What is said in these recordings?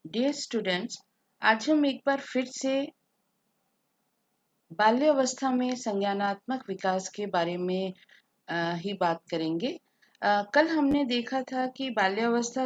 Dear students, आज हम एक बार फिर से बाल्यावस्था में संज्ञानात्मक विकास के बारे में ही बात करेंगे। कल हमने देखा था कि बाल्यावस्था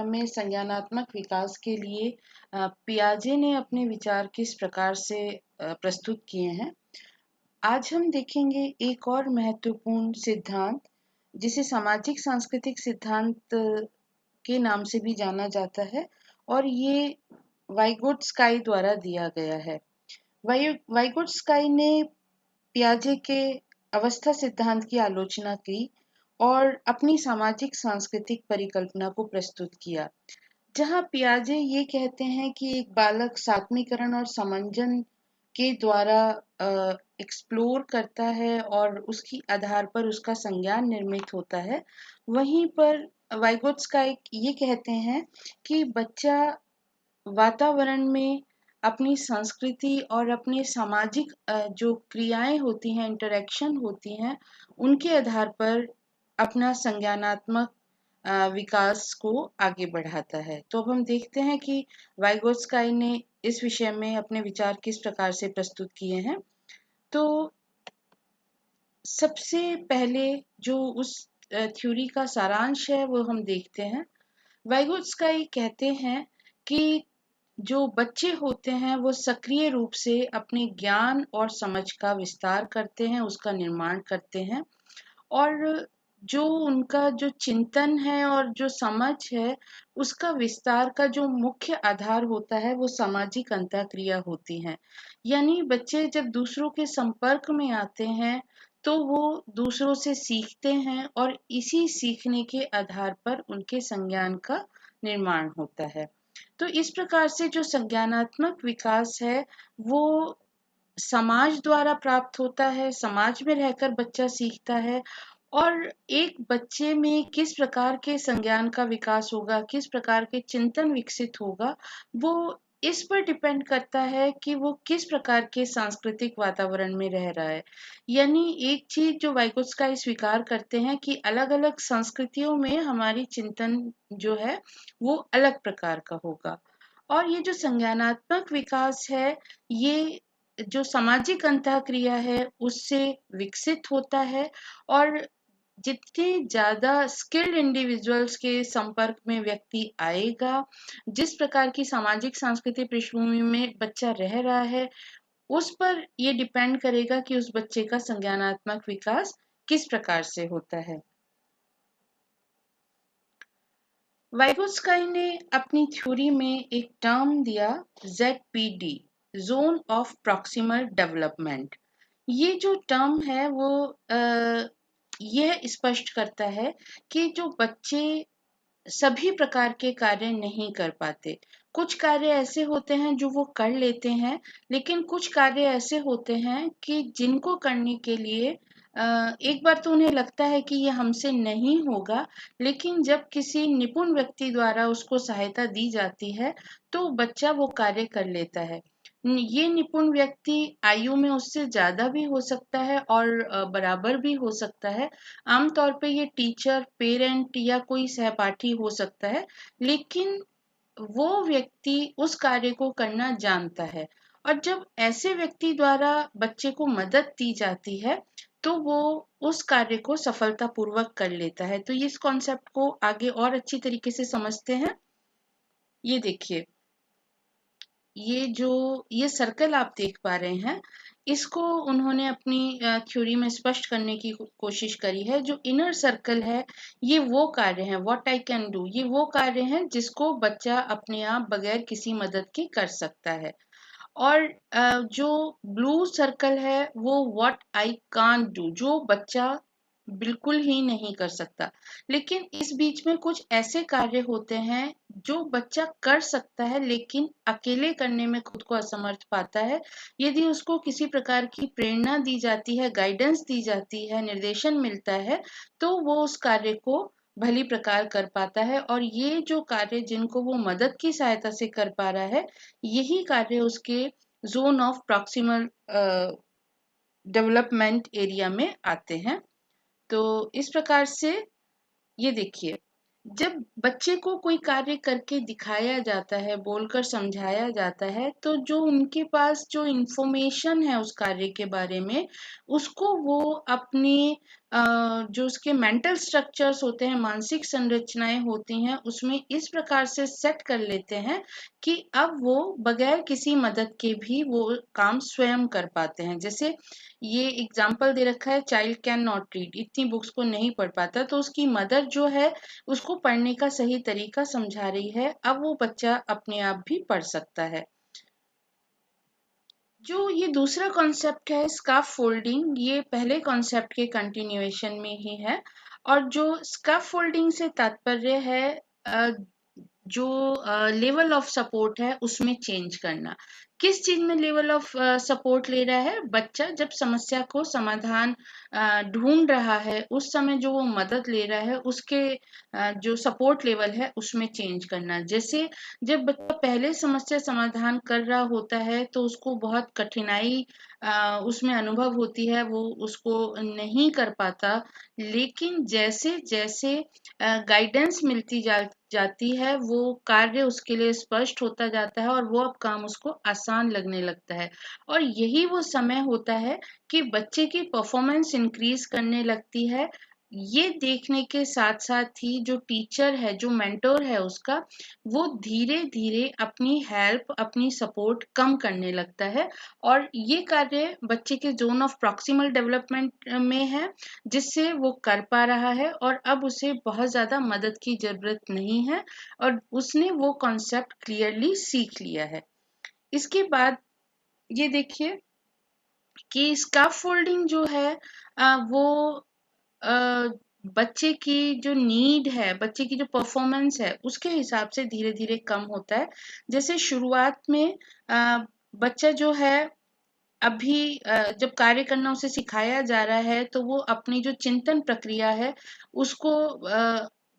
में संज्ञानात्मक विकास के लिए पियाजे ने अपने विचार किस प्रकार से प्रस्तुत किए हैं। आज हम देखेंगे एक और महत्वपूर्ण सिद्धांत जिसे सामाजिक सांस्कृतिक सिद्धांत के नाम से भी जाना जाता है और ये वाइगोट्स्काई द्वारा दिया गया है। वाइगोट्स्काई ने पियाजे के अवस्था सिद्धांत की आलोचना की और अपनी सामाजिक सांस्कृतिक परिकल्पना को प्रस्तुत किया, जहां पियाजे ये कहते हैं कि एक बालक सात्मीकरण और समंजन के द्वारा एक्सप्लोर करता है और उसकी आधार पर उसका संज्ञान निर्मित होता है। वहीं पर वाइगोट्स्काई ये कहते हैं कि बच्चा वातावरण में अपनी संस्कृति और अपने सामाजिक जो क्रियाएं होती हैं, इंटरेक्शन होती हैं, उनके आधार पर अपना संज्ञानात्मक विकास को आगे बढ़ाता है। तो अब हम देखते हैं कि वाइगोट्स्काई ने इस विषय में अपने विचार किस प्रकार से प्रस्तुत किए हैं। तो सबसे पहले जो उस थ्योरी का सारांश है वो हम देखते हैं। वाइगोट्स्काई कहते हैं कि जो बच्चे होते हैं वो सक्रिय रूप से अपने ज्ञान और समझ का विस्तार करते हैं, उसका निर्माण करते हैं और जो उनका जो चिंतन है और जो समझ है, उसका विस्तार का जो मुख्य आधार होता है वो सामाजिक अंतःक्रिया होती है। यानी बच्चे जब दूसरों के संपर्क में आते हैं तो वो दूसरों से सीखते हैं और इसी सीखने के आधार पर उनके संज्ञान का निर्माण होता है। तो इस प्रकार से जो संज्ञानात्मक विकास है वो समाज द्वारा प्राप्त होता है, समाज में रहकर बच्चा सीखता है और एक बच्चे में किस प्रकार के संज्ञान का विकास होगा, किस प्रकार के चिंतन विकसित होगा, वो इस पर डिपेंड करता है कि वो किस प्रकार के सांस्कृतिक वातावरण में रह रहा है। यानी एक चीज जो वाइगोत्स्काई स्वीकार करते हैं कि अलग-अलग संस्कृतियों में हमारी चिंतन जो है वो अलग प्रकार का होगा। और ये जो संज्ञानात्मक विकास है, ये जो सामाजिक अंतःक्रिया है उससे विकसित होता है और जितने ज़्यादा स्किल्ड इंडिविजुअल्स के संपर्क में व्यक्ति आएगा, जिस प्रकार की सामाजिक सांस्कृतिक पृष्ठभूमि में बच्चा रह रहा है, उस पर ये डिपेंड करेगा कि उस बच्चे का संज्ञानात्मक विकास किस प्रकार से होता है। वाइगोत्स्काई ने अपनी थ्योरी में एक टर्म दिया ZPD, zone of proximal development. ये जो टर्म है वो यह स्पष्ट करता है कि जो बच्चे सभी प्रकार के कार्य नहीं कर पाते, कुछ कार्य ऐसे होते हैं जो वो कर लेते हैं, लेकिन कुछ कार्य ऐसे होते हैं कि जिनको करने के लिए एक बार तो उन्हें लगता है कि ये हमसे नहीं होगा, लेकिन जब किसी निपुण व्यक्ति द्वारा उसको सहायता दी जाती है तो बच्चा वो कार्य कर लेता है। ये निपुण व्यक्ति आयु में उससे ज्यादा भी हो सकता है और बराबर भी हो सकता है। आमतौर पे ये टीचर, पेरेंट या कोई सहपाठी हो सकता है, लेकिन वो व्यक्ति उस कार्य को करना जानता है और जब ऐसे व्यक्ति द्वारा बच्चे को मदद दी जाती है तो वो उस कार्य को सफलतापूर्वक कर लेता है। तो इस कॉन्सेप्ट को आगे और अच्छी तरीके से समझते हैं। ये देखिए, ये सर्कल आप देख पा रहे हैं, इसको उन्होंने अपनी थ्योरी में स्पष्ट करने की कोशिश करी है। जो इनर सर्कल है, ये वो कार्य हैं, व्हाट आई कैन डू, ये वो कार्य हैं जिसको बच्चा अपने आप बगैर किसी मदद के कर सकता है। और जो ब्लू सर्कल है वो व्हाट आई कांट डू, जो बच्चा बिल्कुल ही नहीं कर सकता। लेकिन इस बीच में कुछ ऐसे कार्य होते हैं जो बच्चा कर सकता है लेकिन अकेले करने में खुद को असमर्थ पाता है। यदि उसको किसी प्रकार की प्रेरणा दी जाती है, गाइडेंस दी जाती है, निर्देशन मिलता है, तो वो उस कार्य को भली प्रकार कर पाता है और ये जो कार्य जिनको वो मदद की सहायता से कर पा रहा है, यही कार्य उसके zone of proximal development area में आते हैं। तो इस प्रकार से ये देखिए, जब बच्चे को कोई कार्य करके दिखाया जाता है, बोलकर समझाया जाता है, तो जो उनके पास जो इंफॉर्मेशन है उस कार्य के बारे में, उसको वो अपनी जो उसके मेंटल स्ट्रक्चर्स होते हैं, मानसिक संरचनाएं होती हैं, उसमें इस प्रकार से सेट कर लेते हैं कि अब वो बगैर किसी मदद के भी वो काम स्वयं कर पाते हैं। जैसे ये एग्जाम्पल दे रखा है, चाइल्ड कैन नॉट रीड, इतनी बुक्स को नहीं पढ़ पाता, तो उसकी मदर जो है उसको पढ़ने का सही तरीका समझा रही है, अब वो बच्चा अपने आप भी पढ़ सकता है। जो ये दूसरा कॉन्सेप्ट है स्काफ फोल्डिंग, ये पहले कॉन्सेप्ट के कंटिन्यूएशन में ही है। और जो स्काफ फोल्डिंग से तात्पर्य है जो लेवल ऑफ सपोर्ट है उसमें चेंज करना। किस चीज में लेवल ऑफ सपोर्ट ले रहा है? बच्चा जब समस्या को समाधान ढूंढ रहा है, उस समय जो वो मदद ले रहा है उसके जो सपोर्ट लेवल है उसमें चेंज करना। जैसे जब बच्चा पहले समस्या समाधान कर रहा होता है तो उसको बहुत कठिनाई उसमें अनुभव होती है, वो उसको नहीं कर पाता। लेकिन जैसे जैसे गाइडेंस मिलती जाती है, वो कार्य उसके लिए स्पष्ट होता जाता है और वो अब काम उसको आसान लगने लगता है। और यही वो समय होता है कि बच्चे की परफॉर्मेंस इंक्रीज करने लगती है। ये देखने के साथ साथ ही जो टीचर है, जो मेंटोर है उसका, वो धीरे धीरे अपनी हेल्प, अपनी सपोर्ट कम करने लगता है। और ये कार्य बच्चे के जोन ऑफ प्रॉक्सिमल डेवलपमेंट में है, जिससे वो कर पा रहा है और अब उसे बहुत ज्यादा मदद की जरूरत नहीं है और उसने वो कॉन्सेप्ट क्लियरली सीख लिया है। इसके बाद ये देखिए कि स्काफ फोल्डिंग जो है वो अ, बच्चे की जो नीड है, बच्चे की जो परफॉर्मेंस है, उसके हिसाब से धीरे धीरे कम होता है। जैसे शुरुआत में बच्चा जो है अभी जब कार्य करना उसे सिखाया जा रहा है, तो वो अपनी जो चिंतन प्रक्रिया है उसको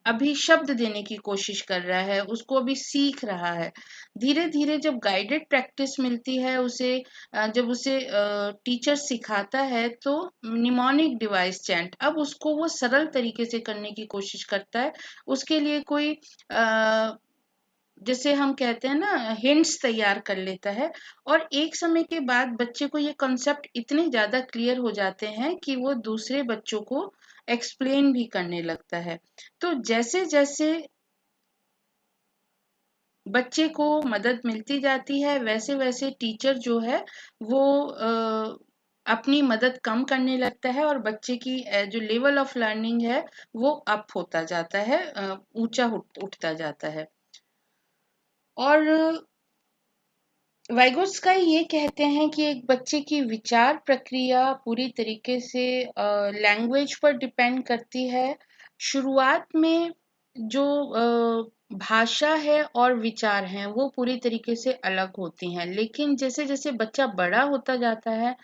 अभी शब्द देने की कोशिश कर रहा है, उसको अभी सीख रहा है। धीरे धीरे जब गाइडेड प्रैक्टिस मिलती है उसे, जब उसे टीचर सिखाता है, तो निमोनिक डिवाइस चैंट अब उसको वो सरल तरीके से करने की कोशिश करता है। उसके लिए कोई जैसे हम कहते हैं ना, हिंट्स तैयार कर लेता है। और एक समय के बाद बच्चे को ये कॉन्सेप्ट इतने ज्यादा क्लियर हो जाते हैं कि वो दूसरे बच्चों को एक्सप्लेन भी करने लगता है। तो जैसे जैसे बच्चे को मदद मिलती जाती है, वैसे वैसे टीचर जो है वो अपनी मदद कम करने लगता है और बच्चे की जो लेवल ऑफ लर्निंग है वो अप होता जाता है, ऊंचा उठता जाता है। और वाइगोत्स्काई ये कहते हैं कि एक बच्चे की विचार प्रक्रिया पूरी तरीके से लैंग्वेज पर डिपेंड करती है। शुरुआत में जो भाषा है और विचार हैं वो पूरी तरीके से अलग होती हैं, लेकिन जैसे जैसे बच्चा बड़ा होता जाता है,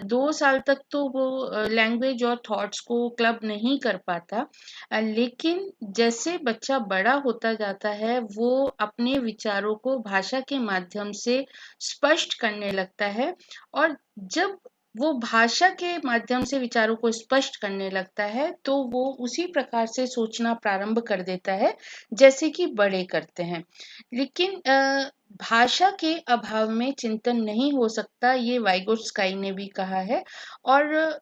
2 साल तक तो वो लैंग्वेज और थॉट्स को क्लब नहीं कर पाता। लेकिन जैसे बच्चा बड़ा होता जाता है, वो अपने विचारों को भाषा के माध्यम से स्पष्ट करने लगता है। और जब वो भाषा के माध्यम से विचारों को स्पष्ट करने लगता है, तो वो उसी प्रकार से सोचना प्रारंभ कर देता है जैसे कि बड़े करते हैं। लेकिन भाषा के अभाव में चिंतन नहीं हो सकता, ये वाइगोत्स्काई ने भी कहा है। और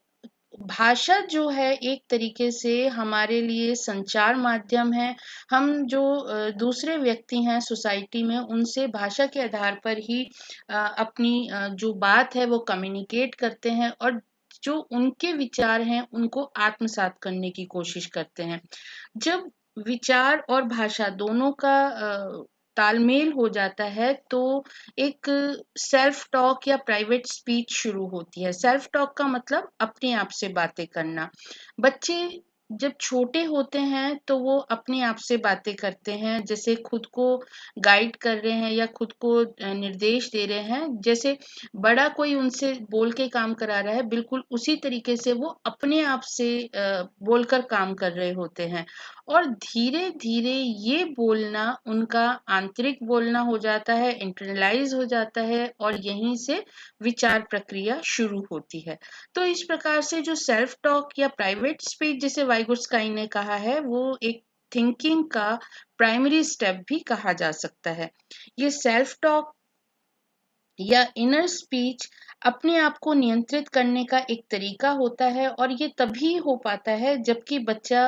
भाषा जो है एक तरीके से हमारे लिए संचार माध्यम है। हम जो दूसरे व्यक्ति हैं सोसाइटी में, उनसे भाषा के आधार पर ही अपनी जो बात है वो कम्युनिकेट करते हैं और जो उनके विचार हैं उनको आत्मसात करने की कोशिश करते हैं। जब विचार और भाषा दोनों का तालमेल हो जाता है, तो एक सेल्फ टॉक या प्राइवेट स्पीच शुरू होती है। सेल्फ टॉक का मतलब अपने आप से बातें करना। बच्चे जब छोटे होते हैं तो वो अपने आप से बातें करते हैं, जैसे खुद को गाइड कर रहे हैं या खुद को निर्देश दे रहे हैं। जैसे बड़ा कोई उनसे बोल के काम करा रहा है, बिल्कुल उसी तरीके से वो अपने आप से बोलकर काम कर रहे होते हैं। और धीरे धीरे ये बोलना उनका आंतरिक बोलना हो जाता है, इंटरनलाइज हो जाता है और यहीं से विचार प्रक्रिया शुरू होती है। तो इस प्रकार से जो सेल्फ टॉक या प्राइवेट स्पीच जिसे वाइगोत्स्काई ने कहा है, वो एक थिंकिंग का प्राइमरी स्टेप भी कहा जा सकता है। ये सेल्फ टॉक या इनर स्पीच अपने आप को नियंत्रित करने का एक तरीका होता है, और ये तभी हो पाता है जबकि बच्चा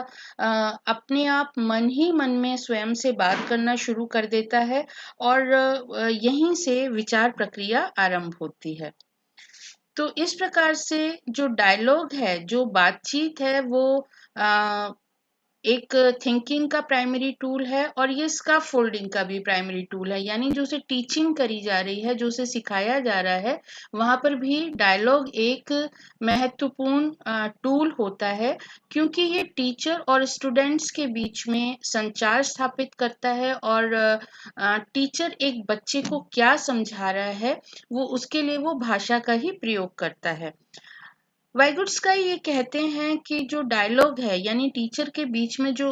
अपने आप मन ही मन में स्वयं से बात करना शुरू कर देता है, और यहीं से विचार प्रक्रिया आरंभ होती है। तो इस प्रकार से जो डायलॉग है, जो बातचीत है, वो अ, एक थिंकिंग का प्राइमरी टूल है, और ये स्काफोल्डिंग का भी प्राइमरी टूल है। यानी जो उसे टीचिंग करी जा रही है, जो उसे सिखाया जा रहा है, वहां पर भी डायलॉग एक महत्वपूर्ण टूल होता है, क्योंकि ये टीचर और स्टूडेंट्स के बीच में संचार स्थापित करता है, और टीचर एक बच्चे को क्या समझा रहा है, वो उसके लिए वो भाषा का ही प्रयोग करता है। वाइगुट्स्काई ये कहते हैं कि जो डायलॉग है, यानी टीचर के बीच में जो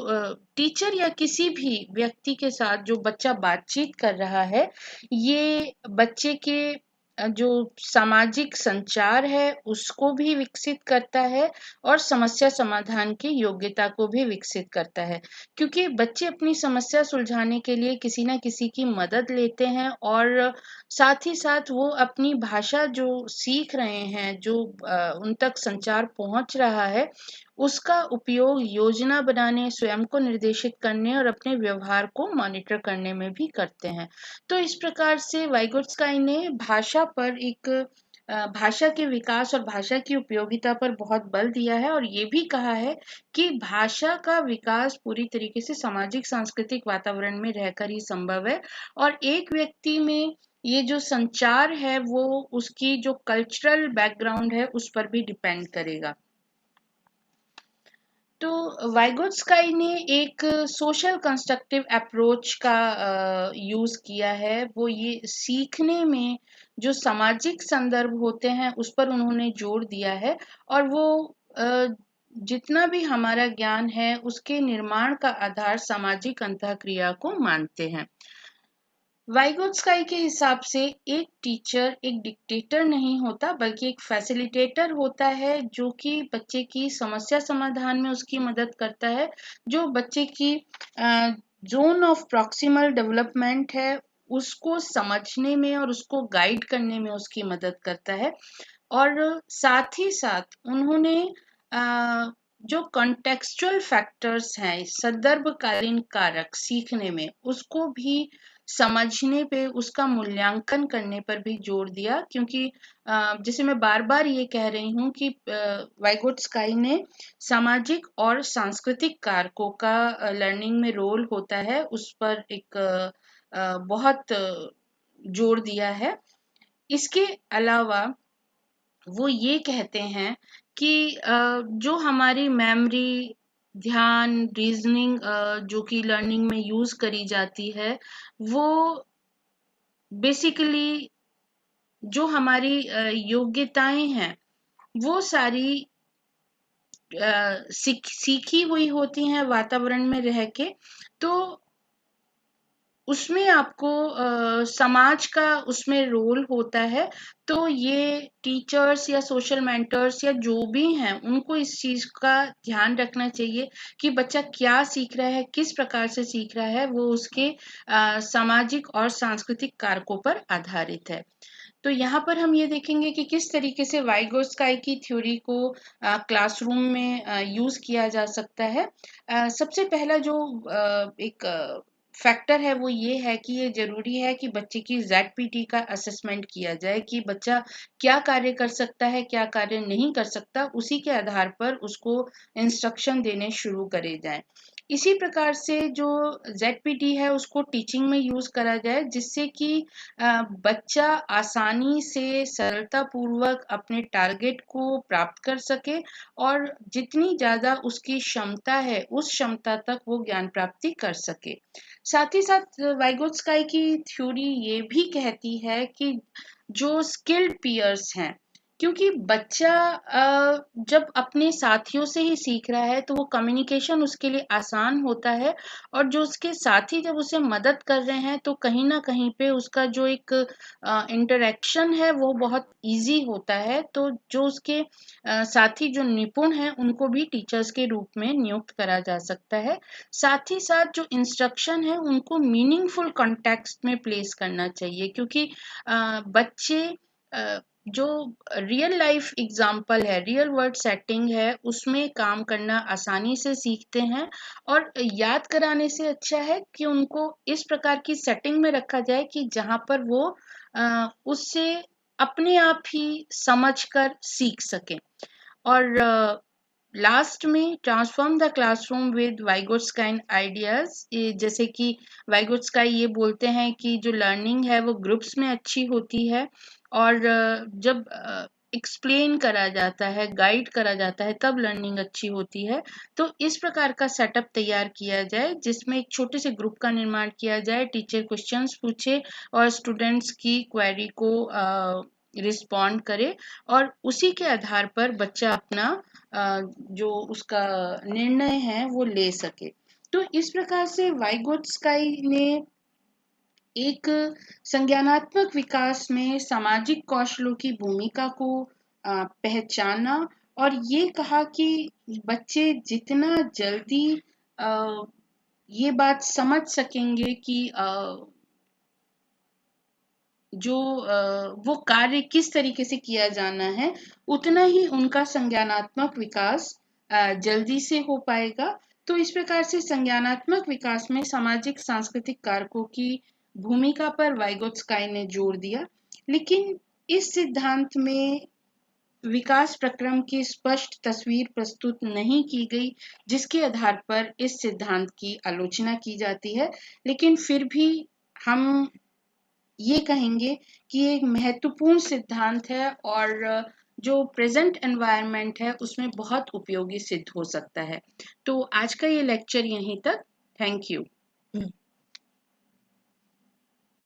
टीचर या किसी भी व्यक्ति के साथ जो बच्चा बातचीत कर रहा है, ये बच्चे के जो सामाजिक संचार है उसको भी विकसित करता है, और समस्या समाधान की योग्यता को भी विकसित करता है, क्योंकि बच्चे अपनी समस्या सुलझाने के लिए किसी न किसी की मदद लेते हैं, और साथ ही साथ वो अपनी भाषा जो सीख रहे हैं, जो उन तक संचार पहुंच रहा है, उसका उपयोग योजना बनाने, स्वयं को निर्देशित करने और अपने व्यवहार को मॉनिटर करने में भी करते हैं। तो इस प्रकार से वाइगोत्स्काई ने भाषा पर एक भाषा के विकास और भाषा की उपयोगिता पर बहुत बल दिया है, और ये भी कहा है कि भाषा का विकास पूरी तरीके से सामाजिक सांस्कृतिक वातावरण में रहकर ही संभव है, और एक व्यक्ति में ये जो संचार है वो उसकी जो कल्चरल बैकग्राउंड है उस पर भी डिपेंड करेगा। तो वाइगोत्स्काई ने एक सोशल कंस्ट्रक्टिव अप्रोच का यूज किया है। वो ये सीखने में जो सामाजिक संदर्भ होते हैं उस पर उन्होंने जोर दिया है, और वो जितना भी हमारा ज्ञान है उसके निर्माण का आधार सामाजिक अंतःक्रिया को मानते हैं। वाइगोत्स्काई के हिसाब से एक टीचर एक डिक्टेटर नहीं होता, बल्कि एक फैसिलिटेटर होता है, जो कि बच्चे की समस्या समाधान में उसकी मदद करता है, जो बच्चे की जोन ऑफ प्रॉक्सिमल डेवलपमेंट है उसको समझने में और उसको गाइड करने में उसकी मदद करता है। और साथ ही साथ उन्होंने जो कॉन्टेक्सचुअल फैक्टर्स हैं, संदर्भकालीन कारक सीखने में, उसको भी समझने पे, उसका मूल्यांकन करने पर भी जोर दिया, क्योंकि जैसे मैं बार बार ये कह रही हूँ कि वाइगोत्स्काई ने सामाजिक और सांस्कृतिक कारकों का लर्निंग में रोल होता है उस पर एक बहुत जोर दिया है। इसके अलावा वो ये कहते हैं कि जो हमारी मेमोरी, ध्यान, रीजनिंग जो कि लर्निंग में यूज करी जाती है, वो बेसिकली जो हमारी योग्यताएं हैं वो सारी सीखी हुई होती हैं वातावरण में रह के। तो उसमें आपको समाज का उसमें रोल होता है। तो ये टीचर्स या सोशल मेंटर्स या जो भी हैं उनको इस चीज का ध्यान रखना चाहिए कि बच्चा क्या सीख रहा है, किस प्रकार से सीख रहा है, वो उसके सामाजिक और सांस्कृतिक कारकों पर आधारित है। तो यहाँ पर हम ये देखेंगे कि किस तरीके से वाइगोत्स्काई की थ्योरी को क्लासरूम में यूज किया जा सकता है। सबसे पहला जो एक फैक्टर है वो ये है कि ये जरूरी है कि बच्चे की ZPT का असेसमेंट किया जाए कि बच्चा क्या कार्य कर सकता है, क्या कार्य नहीं कर सकता, उसी के आधार पर उसको इंस्ट्रक्शन देने शुरू करे जाएं। इसी प्रकार से जो ZPT है उसको टीचिंग में यूज करा जाए, जिससे कि बच्चा आसानी से सरलता पूर्वक अपने टारगेट को प्राप्त कर सके, और जितनी ज्यादा उसकी क्षमता है उस क्षमता तक वो ज्ञान प्राप्ति कर सके। साथ ही साथ वाइगोत्स्काई की थ्योरी ये भी कहती है कि जो स्किल्ड पीयर्स हैं, क्योंकि बच्चा जब अपने साथियों से ही सीख रहा है तो वो कम्युनिकेशन उसके लिए आसान होता है, और जो उसके साथी जब उसे मदद कर रहे हैं तो कहीं ना कहीं पे उसका जो एक इंटरेक्शन है वो बहुत इजी होता है। तो जो उसके साथी जो निपुण हैं उनको भी टीचर्स के रूप में नियुक्त करा जा सकता है। साथ ही साथ जो इंस्ट्रक्शन है उनको मीनिंगफुल कॉन्टेक्स्ट में प्लेस करना चाहिए, क्योंकि बच्चे अ, जो रियल लाइफ एग्जाम्पल है, रियल वर्ल्ड सेटिंग है, उसमें काम करना आसानी से सीखते हैं। और याद कराने से अच्छा है कि उनको इस प्रकार की सेटिंग में रखा जाए कि जहाँ पर वो उससे अपने आप ही समझकर सीख सकें। और लास्ट में transform the classroom with Vygotskian ideas, जैसे कि वाइगोट्स्काई ये बोलते हैं कि जो लर्निंग है वो ग्रुप्स में अच्छी होती है, और जब एक्सप्लेन करा जाता है, गाइड करा जाता है, तब लर्निंग अच्छी होती है। तो इस प्रकार का सेटअप तैयार किया जाए जिसमें एक छोटे से ग्रुप का निर्माण किया जाए, टीचर क्वेश्चंस पूछे और स्टूडेंट्स की क्वेरी को रिस्पॉन्ड करे, और उसी के आधार पर बच्चा अपना जो उसका निर्णय है वो ले सके। तो इस प्रकार से वाइगोत्स्काई ने एक संज्ञानात्मक विकास में सामाजिक कौशलों की भूमिका को पहचाना, और ये कहा कि बच्चे जितना जल्दी अ, ये बात समझ सकेंगे कि जो वो कार्य किस तरीके से किया जाना है, उतना ही उनका संज्ञानात्मक विकास जल्दी से हो पाएगा। तो इस प्रकार से संज्ञानात्मक विकास में सामाजिक सांस्कृतिक कारकों की भूमिका पर वाइगोत्स्काई ने जोर दिया। लेकिन इस सिद्धांत में विकास प्रक्रम की स्पष्ट तस्वीर प्रस्तुत नहीं की गई, जिसके आधार पर इस सिद्धांत की आलोचना की जाती है। लेकिन फिर भी हम ये कहेंगे कि ये एक महत्वपूर्ण सिद्धांत है, और जो प्रेजेंट एनवायरनमेंट है उसमें बहुत उपयोगी सिद्ध हो सकता है। तो आज का ये लेक्चर यहीं तक। Thank you.